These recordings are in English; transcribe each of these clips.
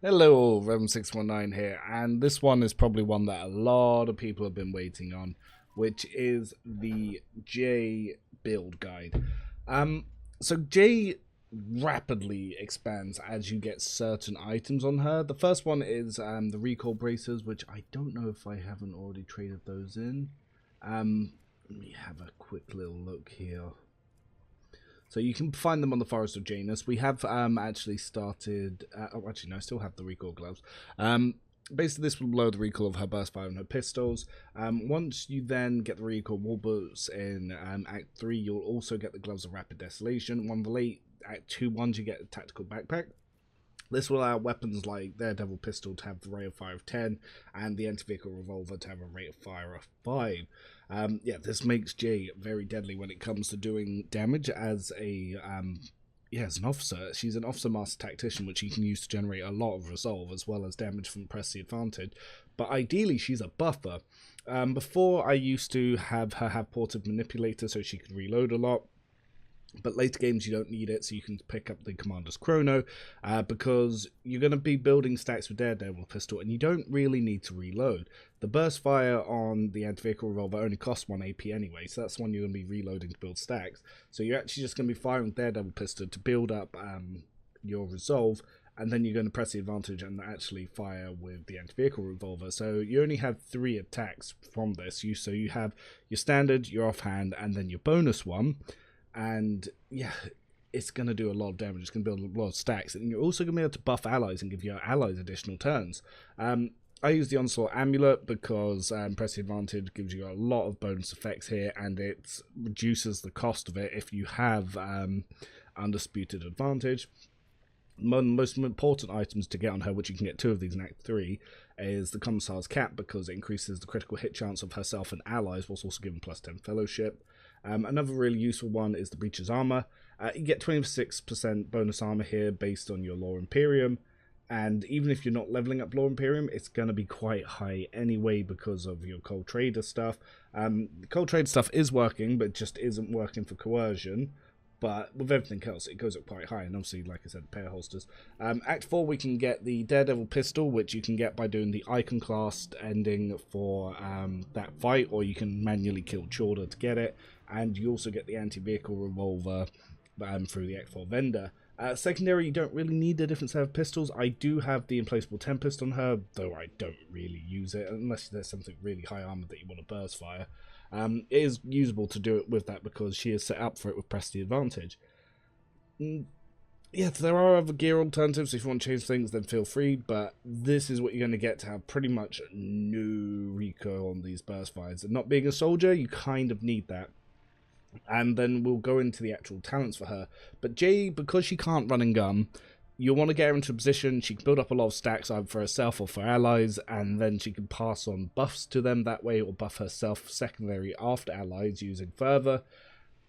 Hello, Rem619 here, and this one is probably one that a lot of people have been waiting on, which is the J build guide. So J rapidly expands as you get certain items on her. The first one is the recall braces, which I don't know if I haven't already traded those in. Let me have a quick little look here. So you can find them on the Forest of Janus. We have actually started... actually, no, I still have the recall gloves. Basically, this will lower the recall of her burst fire and her pistols. Once you then get the recall wall boots in Act 3, you'll also get the gloves of rapid desolation. One of the late Act 2 ones, you get a tactical backpack. This will allow weapons like their Devil Pistol to have the rate of fire of 10 and the anti-vehicle revolver to have a rate of fire of 5. Yeah, this makes Jay very deadly when it comes to doing damage as a as an officer. She's an officer master tactician, which you can use to generate a lot of resolve as well as damage from press the advantage. But ideally, she's a buffer. Before, I used to have her have portive manipulator so she could reload a lot. But later games you don't need it, so you can pick up the Commander's Chrono, because you're going to be building stacks with Daredevil Pistol, and you don't really need to reload. The burst fire on the anti-vehicle revolver only costs 1 AP anyway, so that's one you're going to be reloading to build stacks. So you're actually just going to be firing Daredevil Pistol to build up your resolve, and then you're going to press the advantage and actually fire with the anti-vehicle revolver. So you only have 3 attacks from this. So you have your standard, your offhand, and then your bonus one. And yeah, it's going to do a lot of damage. It's going to build a lot of stacks. And you're also going to be able to buff allies and give your allies additional turns. I use the Onslaught Amulet because Press the Advantage gives you a lot of bonus effects here, and it reduces the cost of it if you have Undisputed Advantage. One of the most important items to get on her, which you can get 2 of these in Act 3, is the Commissar's Cap, because it increases the critical hit chance of herself and allies, whilst also giving plus 10 fellowship. Another really useful one is the Breacher's Armor. You get 26% bonus armor here based on your Lore Imperium, and even if you're not leveling up Lore Imperium, it's going to be quite high anyway because of your Cold Trader stuff. The Cold Trader stuff is working, but just isn't working for coercion. But with everything else, it goes up quite high, and obviously, like I said, pair holsters. Act 4, we can get the Daredevil Pistol, which you can get by doing the Iconoclast ending for that fight, or you can manually kill Chorda to get it. And you also get the anti-vehicle revolver through the Act 4 vendor. Secondary, you don't really need a different set of pistols. I do have the Implacable Tempest on her, though I don't really use it, unless there's something really high armor that you want to burst fire. It is usable to do it with that because she is set up for it with Press the Advantage. Yeah, there are other gear alternatives. If you want to change things, then feel free, but this is what you're going to get to have pretty much no recoil on these burst fires. And not being a soldier, you kind of need that. And then we'll go into the actual talents for her. But Jay, because she can't run and gun, you'll want to get her into a position she can build up a lot of stacks either for herself or for allies, and then she can pass on buffs to them that way, or buff herself secondary after allies using further.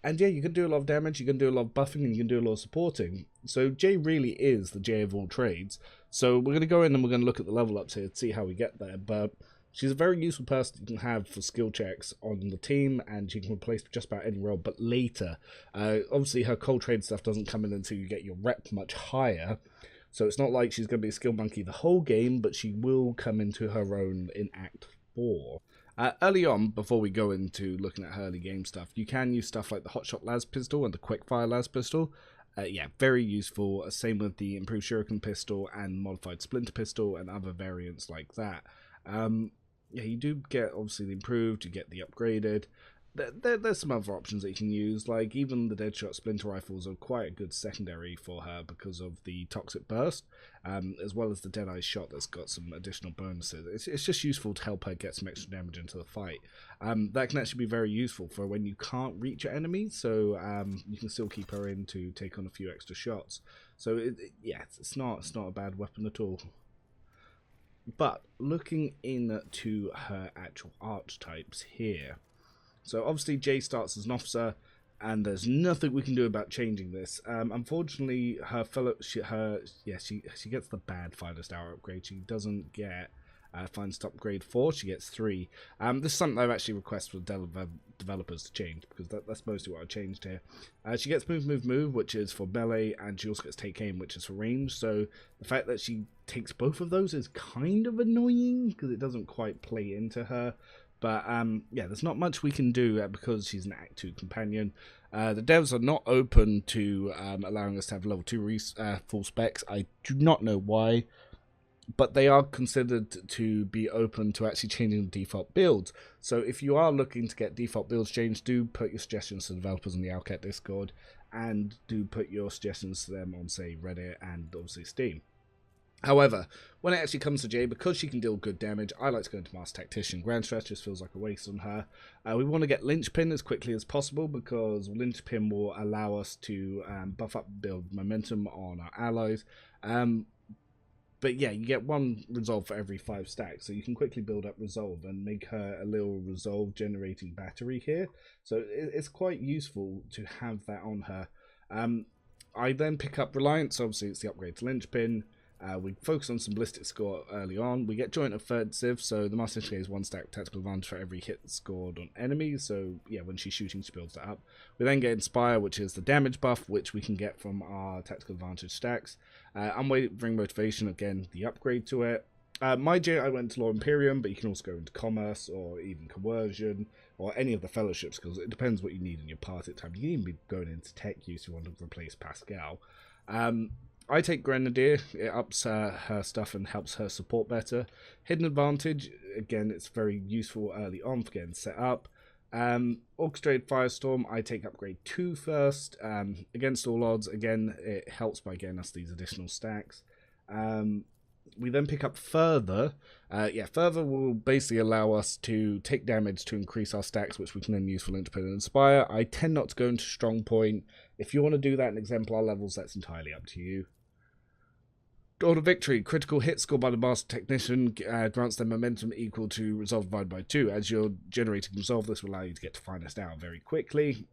And yeah, you can do a lot of damage, you can do a lot of buffing, and you can do a lot of supporting. So Jay really is the Jay of all trades. So we're going to go in and we're going to look at the level ups here to see how we get there. But she's a very useful person you can have for skill checks on the team, and she can replace just about any role, but later. Obviously, her cold trade stuff doesn't come in until you get your rep much higher, so it's not like she's going to be a skill monkey the whole game, but she will come into her own in Act 4. Early on, before we go into looking at her early game stuff, you can use stuff like the Hotshot Las Pistol and the Quickfire Las Pistol. Yeah, very useful. Same with the Improved Shuriken Pistol and Modified Splinter Pistol and other variants like that. Yeah, you do get, obviously, the improved, you get the upgraded. There's some other options that you can use, like even the Deadshot Splinter Rifles are quite a good secondary for her because of the Toxic Burst, as well as the Deadeye Shot that's got some additional bonuses. It's just useful to help her get some extra damage into the fight. That can actually be very useful for when you can't reach your enemy, so you can still keep her in to take on a few extra shots. So, yeah, it's not a bad weapon at all. But looking into her actual archetypes here, so obviously Jay starts as an officer, and there's nothing we can do about changing this. Unfortunately, her she gets the bad finest hour upgrade. She doesn't get Finds top grade 4, she gets 3. This is something I've actually requested for developers to change, because that's mostly what I changed here. She gets move, which is for melee, and she also gets take aim, which is for range. So the fact that she takes both of those is kind of annoying, because it doesn't quite play into her. But yeah, there's not much we can do because she's an Act 2 companion. The devs are not open to allowing us to have level 2 full specs. I do not know why, but they are considered to be open to actually changing the default builds. So if you are looking to get default builds changed, do put your suggestions to developers in the Alcat Discord, and do put your suggestions to them on, say, Reddit and obviously Steam. However, when it actually comes to Jay, because she can deal good damage, I like to go into Master Tactician. Grand Stretch just feels like a waste on her. We want to get Linchpin as quickly as possible, because Linchpin will allow us to buff up and build momentum on our allies. But yeah, you get 1 resolve for every 5 stacks, so you can quickly build up resolve and make her a little resolve generating battery here. So it's quite useful to have that on her. I then pick up Reliance. Obviously it's the upgrade to Linchpin. We focus on some ballistic score early on. We get Joint Offensive, so the Master gains 1 stack tactical advantage for every hit scored on enemies. So yeah, when she's shooting, she builds that up. We then get Inspire, which is the damage buff, which we can get from our tactical advantage stacks. Unwavering Motivation, again, the upgrade to it. My J, I went to Law Imperium, but you can also go into Commerce or even Coercion or any of the fellowships, because it depends what you need in your party at the time. You can even be going into Tech use if you want to replace Pascal. I take Grenadier. It ups her stuff and helps her support better. Hidden Advantage, again, it's very useful early on for getting set up. Orchestrated Firestorm, I take upgrade 2 first. Against all odds, again, it helps by getting us these additional stacks. We then pick up Further. Further will basically allow us to take damage to increase our stacks, which we can then use for Linchpin and Inspire. I tend not to go into Strong Point. If you want to do that in Exemplar levels, that's entirely up to you. Door to Victory, critical hit scored by the Master Tactician grants them momentum equal to Resolve divided by 2. As you're generating Resolve, this will allow you to get to Finest Hour very quickly.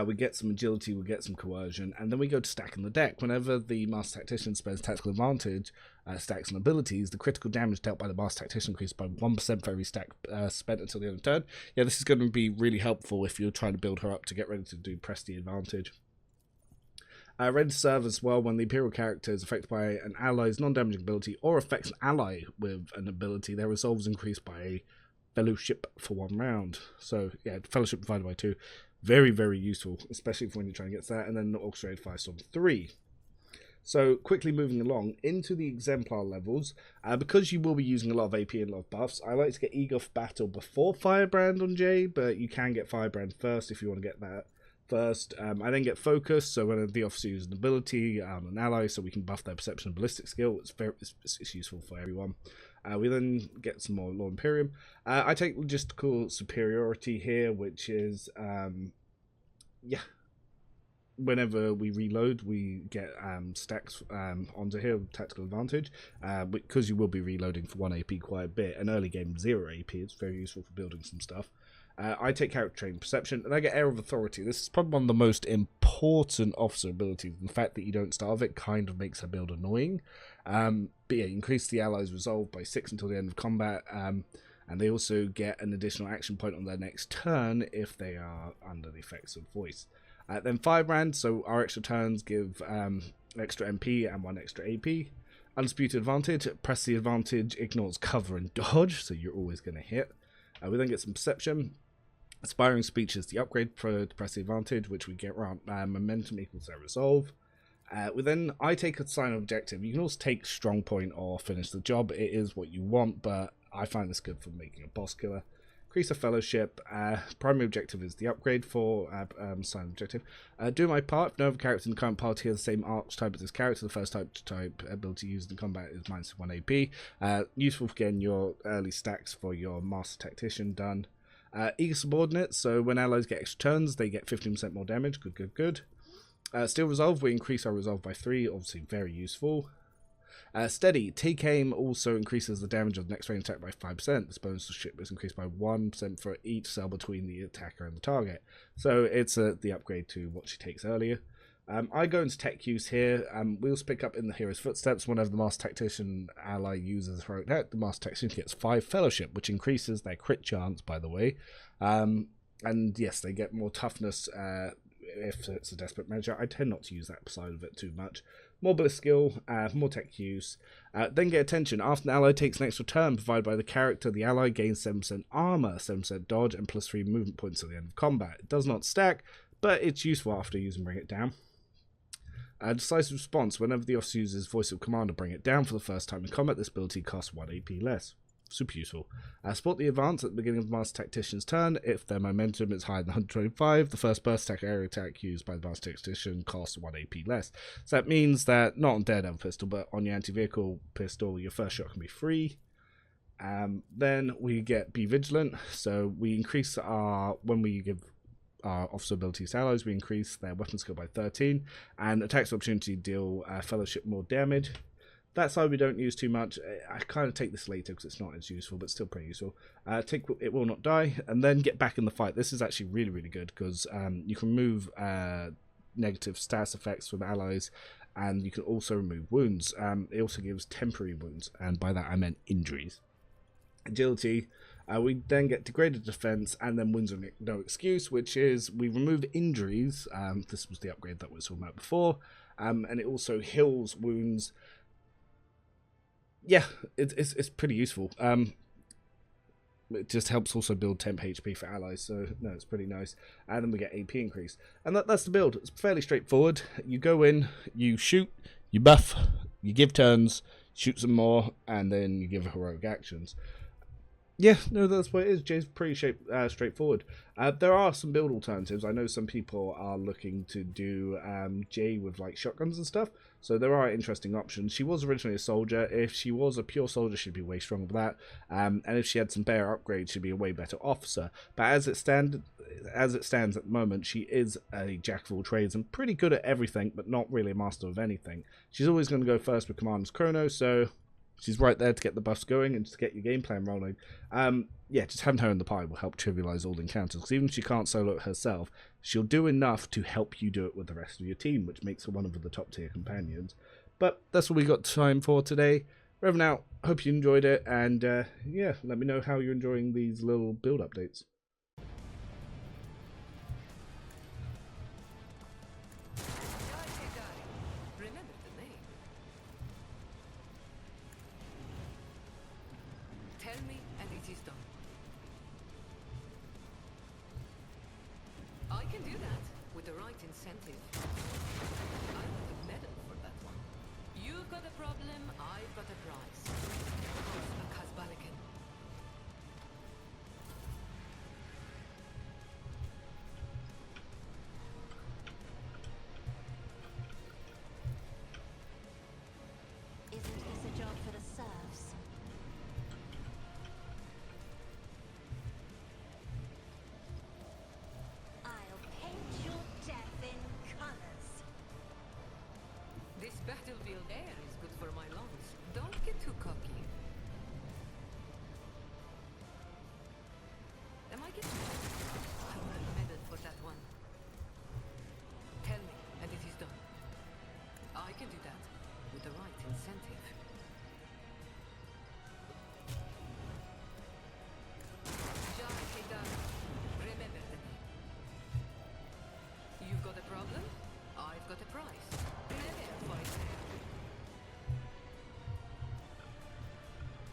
We get some Agility, we get some Coercion, and then we go to stacking the deck. Whenever the Master Tactician spends Tactical Advantage, stacks and abilities, the critical damage dealt by the Master Tactician increases by 1% for every stack spent until the end of the turn. Yeah, this is going to be really helpful if you're trying to build her up to get ready to do Press the Advantage. Ready to serve as well when the Imperial character is affected by an ally's non-damaging ability or affects an ally with an ability. Their resolve is increased by a fellowship for 1 round. So yeah, fellowship divided by 2. Very, very useful, especially for when you're trying to get to that. And then the Orchestrated Firestorm 3. So quickly moving along into the Exemplar levels, because you will be using a lot of AP and a lot of buffs, I like to get Egoth Battle before Firebrand on Jay, but you can get Firebrand first if you want to get that first. I then get Focus, so when the officer uses an ability, an ally, so we can buff their perception and ballistic skill. It's useful for everyone. We then get some more Law Imperium. I take Logistical Superiority here, which is, whenever we reload, we get stacks onto here with Tactical Advantage. Because you will be reloading for 1 AP quite a bit, and early game 0 AP, it's very useful for building some stuff. I take Character Training Perception, and I get Air of Authority. This is probably one of the most important officer abilities. The fact that you don't starve it kind of makes her build annoying. But yeah, you increase the allies' resolve by 6 until the end of combat, and they also get an additional action point on their next turn if they are under the effects of voice. Then Firebrand, so our extra turns give extra MP and 1 extra AP. Undisputed Advantage, Press the Advantage ignores cover and dodge, so you're always going to hit. We then get some Perception. Aspiring Speech is the upgrade for Press the Advantage, which we get around momentum equals their resolve. I take a Sign of Objective. You can also take Strong Point or Finish the Job. It is what you want, but I find this good for making a boss killer. Increase a Fellowship. Primary Objective is the upgrade for Sign of Objective. Do my part. If no other character in the current party has the same archetype as this character, the first type ability used in combat is -1 AP. Useful for getting your early stacks for your Master Tactician done. Eager Subordinate, so when allies get extra turns, they get 15% more damage. Good. Steel Resolve, we increase our resolve by 3, obviously very useful. Steady, Take Aim also increases the damage of the next range attack by 5%. This bonus to ship is increased by 1% for each cell between the attacker and the target. So it's the upgrade to what she takes earlier. I go into tech use here. Wheels pick up in the hero's footsteps. Whenever the Master Tactician ally uses a heroic act, the Master Tactician gets 5 fellowship, which increases their crit chance, by the way. And yes, they get more toughness if it's a desperate measure. I tend not to use that side of it too much. More bliss skill, more tech use. Then get attention. After an ally takes an extra turn provided by the character, the ally gains 7% armor, 7% dodge, and +3 movement points at the end of combat. It does not stack, but it's useful after using Bring It Down. Decisive response. Whenever the officer uses Voice of Command to bring it down for the first time in combat, this ability costs 1 AP less. Super useful. Support the advance at the beginning of the Master Tactician's turn. If their momentum is higher than 125, the first burst attack area attack used by the Master Tactician costs 1 AP less. So that means that, not on Daredevil pistol, but on your anti-vehicle pistol, your first shot can be free. Then we get Be Vigilant. So we increase our, when we give our officer abilities to allies, we increase their weapon skill by 13. And attacks opportunity deal fellowship more damage. That side we don't use too much. I kind of take this later because it's not as useful, but still pretty useful. Take It Will Not Die, and then get back in the fight. This is actually really, really good because you can remove negative stats effects from allies, and you can also remove wounds. It also gives temporary wounds, and by that I meant injuries. Agility. We then get Degraded Defense, and then Wounds of No Excuse, which is we remove injuries. This was the upgrade that we was talking about before, and it also heals wounds. Yeah, it's pretty useful. It just helps also build temp HP for allies, so no, it's pretty nice. And then we get AP increase. And that's the build. It's fairly straightforward. You go in, you shoot, you buff, you give turns, shoot some more, and then you give heroic actions. Yeah, no, that's what it is. Jay's pretty straightforward. There are some build alternatives. I know some people are looking to do Jay with like shotguns and stuff, so there are interesting options. She was originally a soldier. If she was a pure soldier, she'd be way stronger with that. And if she had some better upgrades, she'd be a way better officer. But as it stands at the moment, she is a jack of all trades and pretty good at everything, but not really a master of anything. She's always going to go first with Commander's Chrono, so she's right there to get the buffs going and to get your game plan rolling. Yeah, just having her in the pie will help trivialize all the encounters, because even if she can't solo it herself, she'll do enough to help you do it with the rest of your team, which makes her one of the top tier companions. But that's all we got time for today. Revan out. Hope you enjoyed it, and yeah, let me know how you're enjoying these little build updates. Tell me, and it is done. I can do that with the right incentive. I want a medal for that one. You've got a problem, I've got a prize.